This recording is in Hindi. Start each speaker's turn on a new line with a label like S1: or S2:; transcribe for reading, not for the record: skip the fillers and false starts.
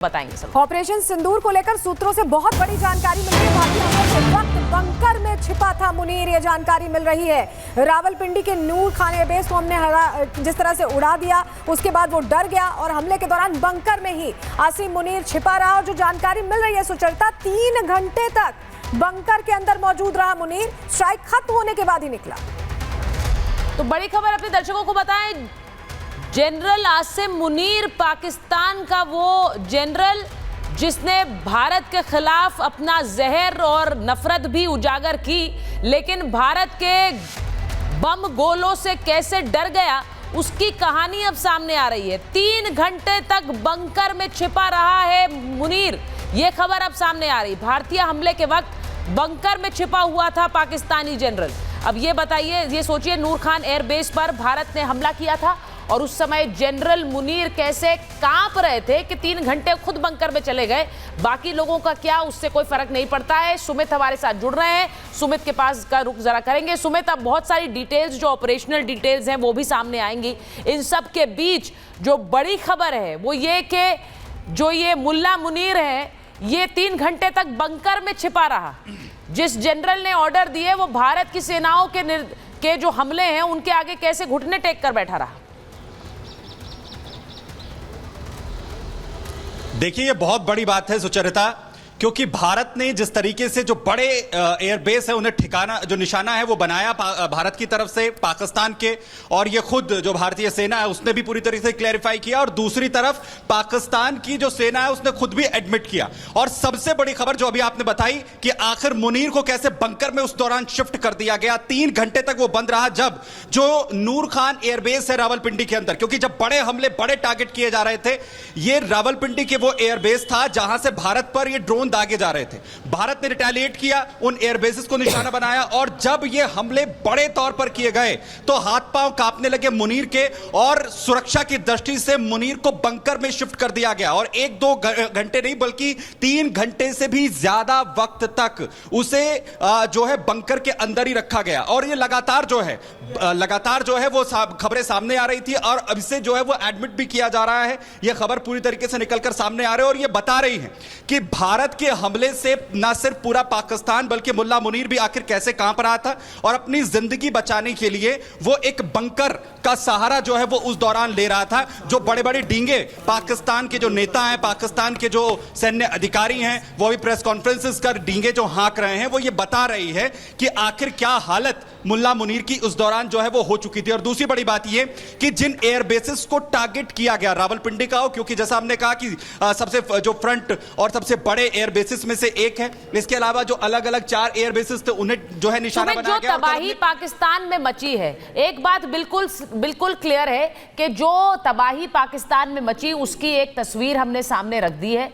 S1: बताएंगे सब।
S2: ऑपरेशन सिंदूर को लेकर सूत्रों से बहुत बड़ी जानकारी मिल रही है। भारतीय हमले के वक्त बंकर में छिपा था मुनीर, ये जानकारी मिल रही है। रावलपिंडी के नूर खान एयरबेस को हमने जिस तरह से उड़ा दिया, उसके बाद वो डर गया और हमले के दौरान बंकर में ही आसिम मुनीर छिपा रहा। और जो जानकारी मिल रही है सुचरिता, 3 घंटे तक बंकर के अंदर मौजूद रहा मुनीर, स्ट्राइक खत्म होने के बाद ही निकला।
S1: तो बड़ी खबर अपने दर्शकों को बताएं, जनरल आसिम मुनीर पाकिस्तान का वो जनरल जिसने भारत के खिलाफ अपना जहर और नफरत भी उजागर की, लेकिन भारत के बम गोलों से कैसे डर गया उसकी कहानी अब सामने आ रही है। 3 घंटे तक बंकर में छिपा रहा है मुनीर, ये खबर अब सामने आ रही। भारतीय हमले के वक्त बंकर में छिपा हुआ था पाकिस्तानी जनरल। अब ये बताइए, ये सोचिए, नूर खान एयरबेस पर भारत ने हमला किया था और उस समय जनरल मुनीर कैसे कांप रहे थे कि 3 घंटे खुद बंकर में चले गए। बाकी लोगों का क्या, उससे कोई फर्क नहीं पड़ता है। सुमित हमारे साथ जुड़ रहे हैं, सुमित के पास का रुख जरा करेंगे। सुमित, अब बहुत सारी डिटेल्स, जो ऑपरेशनल डिटेल्स हैं वो भी सामने आएंगी। इन सब के बीच जो बड़ी खबर है वो ये कि जो ये मुल्ला मुनीर है, ये 3 घंटे तक बंकर में छिपा रहा। जिस जनरल ने ऑर्डर दिए वो भारत की सेनाओं के जो हमले हैं उनके आगे कैसे घुटने टेक कर बैठा रहा।
S3: देखिए, ये बहुत बड़ी बात है सुचरिता, क्योंकि भारत ने जिस तरीके से जो बड़े एयरबेस है उन्हें ठिकाना, जो निशाना है वो बनाया भारत की तरफ से पाकिस्तान के, और ये खुद जो भारतीय सेना है उसने भी पूरी तरीके से क्लैरिफाई किया, और दूसरी तरफ पाकिस्तान की जो सेना है उसने खुद भी एडमिट किया। और सबसे बड़ी खबर जो अभी आपने बताई कि आखिर मुनीर को कैसे बंकर में उस दौरान शिफ्ट कर दिया गया। 3 घंटे तक वो बंद रहा, जब जो नूर खान एयरबेस है रावलपिंडी के अंदर, क्योंकि जब बड़े हमले, बड़े टारगेट किए जा रहे थे, ये रावलपिंडी के वो एयरबेस था जहां से भारत पर ये ड्रोन दागे जा रहे थे। भारत ने रिटेलिएट किया, उन एयरबेसेस को निशाना बनाया, और जब ये हमले बड़े तौर पर किए गए तो हाथ पांव कांपने लगे मुनीर के, और सुरक्षा की दृष्टि से मुनीर को बंकर में शिफ्ट कर दिया गया। और 1-2 घंटे नहीं बल्कि 3 घंटे से भी ज्यादा वक्त तक उसे जो है बंकर के अंदर ही रखा गया। और ये लगातार जो है वो खबरें सामने आ रही थी, और अब इसे जो है वो एडमिट भी किया जा रहा है। यह खबर पूरी तरीके से निकलकर सामने आ रही है, और ये बता रही है कि भारत के हमले से ना सिर्फ पूरा पाकिस्तान बल्कि मुल्ला मुनीर भी आखिर कैसे कांप रहा था, और अपनी जिंदगी बचाने के लिए वो एक बंकर का सहारा जो है वो उस दौरान ले रहा था। जो बड़े बड़े डींगे पाकिस्तान के जो नेता हैं, पाकिस्तान के जो सैन्य अधिकारी हैं, वो भी प्रेस कॉन्फ्रेंसेस कर डींगे जो हाँक रहे हैं, वो ये बता रही है कि आखिर क्या हालत मुल्ला मुनीर की उस दौरान जो है वो हो चुकी थी। और दूसरी बड़ी बात ये कि जिन एयरबेसेस को टारगेट किया गया, रावलपिंडी का हो, क्योंकि जैसा हमने कहा कि सबसे जो फ्रंट और सबसे बड़े एयरबेसेस में से एक है, इसके अलावा जो अलग अलग 4 एयरबेसेस थे उन्हें जो है निशाना बनाया गया।
S1: तबाही पाकिस्तान में मची है, एक बात बिल्कुल क्लियर है कि जो तबाही पाकिस्तान में मची उसकी एक तस्वीर हमने सामने रख दी है।